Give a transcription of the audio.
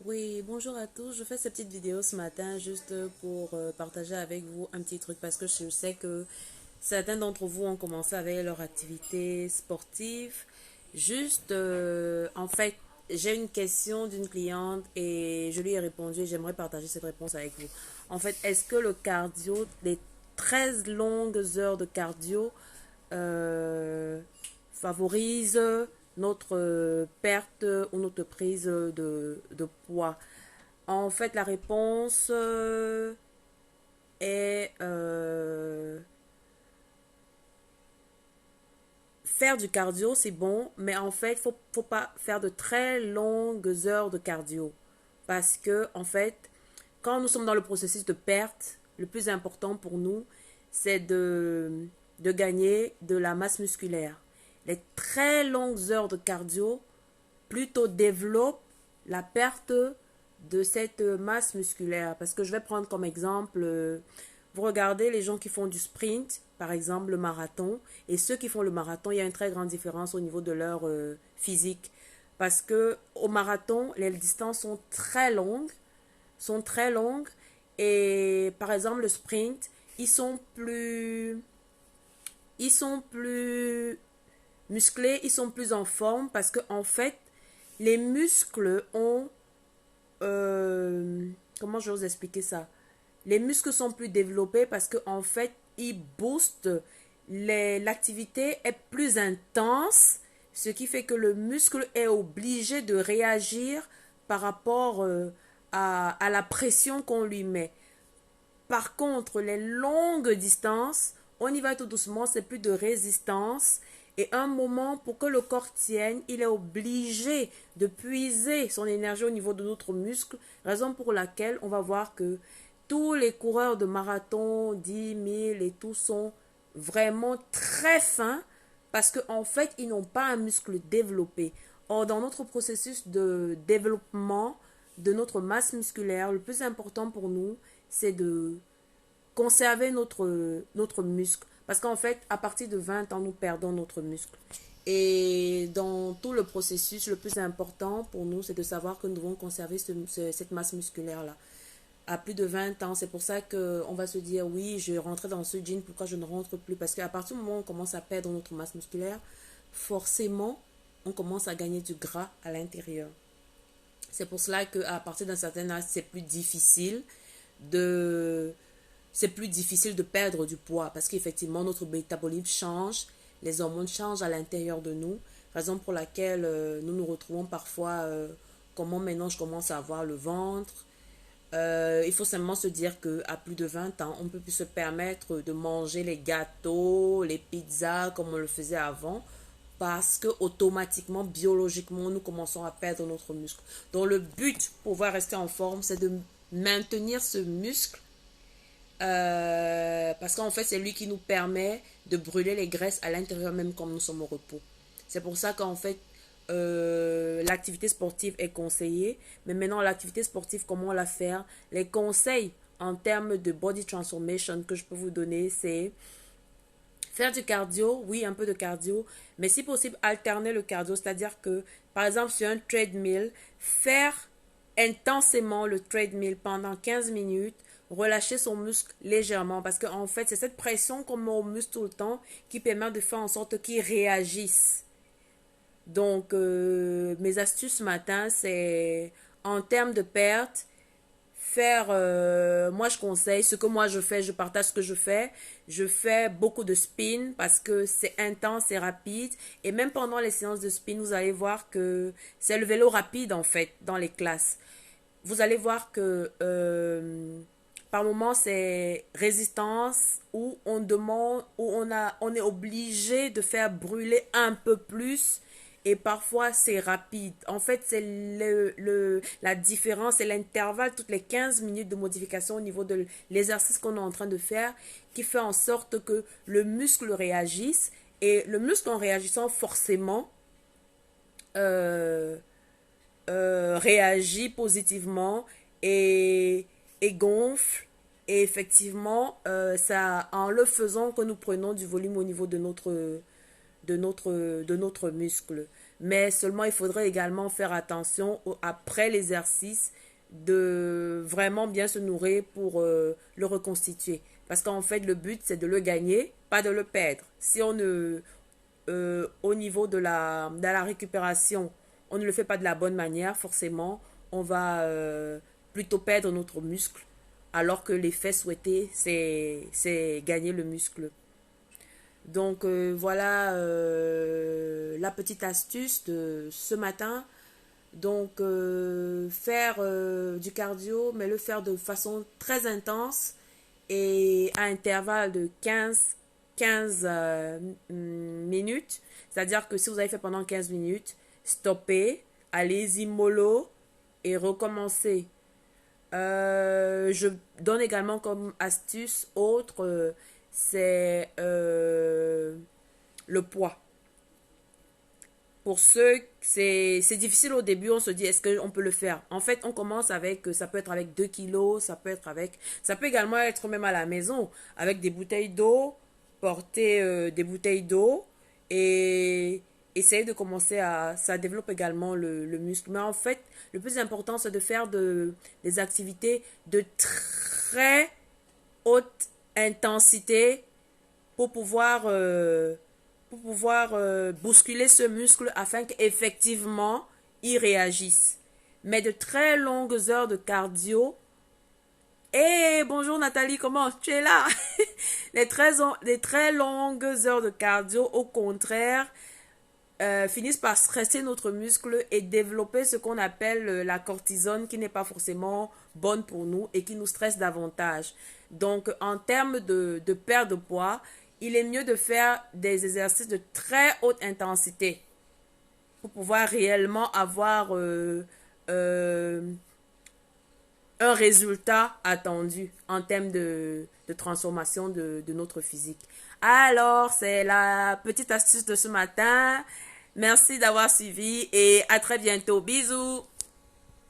Oui, bonjour à tous. Je fais cette petite vidéo ce matin juste pour partager avec vous un petit truc parce que je sais que certains d'entre vous ont commencé avec leur activité sportive. Juste, en fait, j'ai une question d'une cliente et je lui ai répondu et j'aimerais partager cette réponse avec vous. En fait, est-ce que le cardio, les 13 longues heures de cardio, euh, favorise notre perte ou notre prise de poids? En fait, la réponse est faire du cardio, c'est bon, mais en fait, faut pas faire de très longues heures de cardio. Parce que, en fait, quand nous sommes dans le processus de perte, le plus important pour nous, c'est de gagner de la masse musculaire. Les très longues heures de cardio plutôt développent la perte de cette masse musculaire. Parce que je vais prendre comme exemple, vous regardez les gens qui font du sprint, par exemple le marathon, et ceux qui font le marathon, il y a une très grande différence au niveau de leur physique. Parce que au marathon, les distances sont très longues, et par exemple le sprint, ils sont plus musclés, ils sont plus en forme parce que en fait, les muscles ont comment je vous expliquer ça? Les muscles sont plus développés parce que en fait, ils boostent l'activité est plus intense, ce qui fait que le muscle est obligé de réagir par rapport à la pression qu'on lui met. Par contre, les longues distances, on y va tout doucement, c'est plus de résistance. Et un moment, pour que le corps tienne, il est obligé de puiser son énergie au niveau de notre muscle. Raison pour laquelle on va voir que tous les coureurs de marathon, 10 000 et tout sont vraiment très fins parce qu'en fait, ils n'ont pas un muscle développé. Or, dans notre processus de développement de notre masse musculaire, le plus important pour nous, c'est de conserver notre muscle. Parce qu'en fait, à partir de 20 ans, nous perdons notre muscle. Et dans tout le processus, le plus important pour nous, c'est de savoir que nous devons conserver cette masse musculaire-là. À plus de 20 ans, c'est pour ça qu'on va se dire, oui, je rentrais dans ce jean, pourquoi je ne rentre plus? Parce qu'à partir du moment où on commence à perdre notre masse musculaire, forcément, on commence à gagner du gras à l'intérieur. C'est pour cela qu'à partir d'un certain âge, de, c'est plus difficile de perdre du poids parce qu'effectivement, notre métabolisme change, les hormones changent à l'intérieur de nous, raison pour laquelle nous nous retrouvons parfois, comment maintenant je commence à avoir le ventre. Il faut simplement se dire qu'à plus de 20 ans, on ne peut plus se permettre de manger les gâteaux, les pizzas comme on le faisait avant parce que automatiquement, biologiquement, nous commençons à perdre notre muscle. Donc le but pour pouvoir rester en forme, c'est de maintenir ce muscle parce qu'en fait, c'est lui qui nous permet de brûler les graisses à l'intérieur même quand nous sommes au repos. C'est pour ça qu'en fait, l'activité sportive est conseillée. Mais maintenant, l'activité sportive, comment la faire? Les conseils en termes de body transformation que je peux vous donner, c'est faire du cardio, oui, un peu de cardio, mais si possible, alterner le cardio, c'est-à-dire que, par exemple, sur un treadmill, faire intensément le treadmill pendant 15 minutes, relâcher son muscle légèrement, parce qu'en fait, c'est cette pression qu'on met au muscle tout le temps qui permet de faire en sorte qu'il réagisse. Donc, mes astuces ce matin, c'est en termes de perte, faire, moi je conseille ce que moi je fais, je partage ce que je fais beaucoup de spin parce que c'est intense et rapide et même pendant les séances de spin vous allez voir que c'est le vélo rapide en fait dans les classes, vous allez voir que par moment c'est résistance où on demande où on est obligé de faire brûler un peu plus et parfois c'est rapide. En fait, c'est la différence, c'est l'intervalle toutes les 15 minutes de modification au niveau de l'exercice qu'on est en train de faire qui fait en sorte que le muscle réagisse et le muscle en réagissant forcément euh, réagit positivement et, et gonfle. Et effectivement, ça, en le faisant que nous prenons du volume au niveau de notre muscle. Mais seulement, il faudrait également faire attention après l'exercice de vraiment bien se nourrir pour le reconstituer. Parce qu'en fait, le but, c'est de le gagner, pas de le perdre. Si on ne, au niveau de la récupération, on ne le fait pas de la bonne manière, forcément, on va plutôt perdre notre muscle, alors que l'effet souhaité, c'est gagner le muscle. Donc voilà la petite astuce de ce matin. Donc faire du cardio, mais le faire de façon très intense et à intervalle de 15 minutes. C'est-à-dire que si vous avez fait pendant 15 minutes, stoppez, allez-y mollo et recommencez. Je donne également comme astuce autre, c'est le poids. Pour ceux, c'est difficile au début, on se dit est-ce qu'on peut le faire. En fait, on commence avec, ça peut être avec 2 kilos, ça peut également être même à la maison, avec des bouteilles d'eau, porter des bouteilles d'eau et essayer de commencer ça développe également le muscle. Mais en fait, le plus important, c'est de faire des activités de très haute intensité pour pouvoir bousculer ce muscle afin qu'effectivement il réagisse. Mais de très longues heures de cardio. Eh, bonjour Nathalie, comment tu es là? Les très longues heures de cardio, au contraire, finissent par stresser notre muscle et développer ce qu'on appelle la cortisone qui n'est pas forcément bonne pour nous et qui nous stresse davantage. Donc, en termes de perte de poids, il est mieux de faire des exercices de très haute intensité pour pouvoir réellement avoir un résultat attendu en termes de transformation de notre physique. Alors, c'est la petite astuce de ce matin. Merci d'avoir suivi et à très bientôt. Bisous!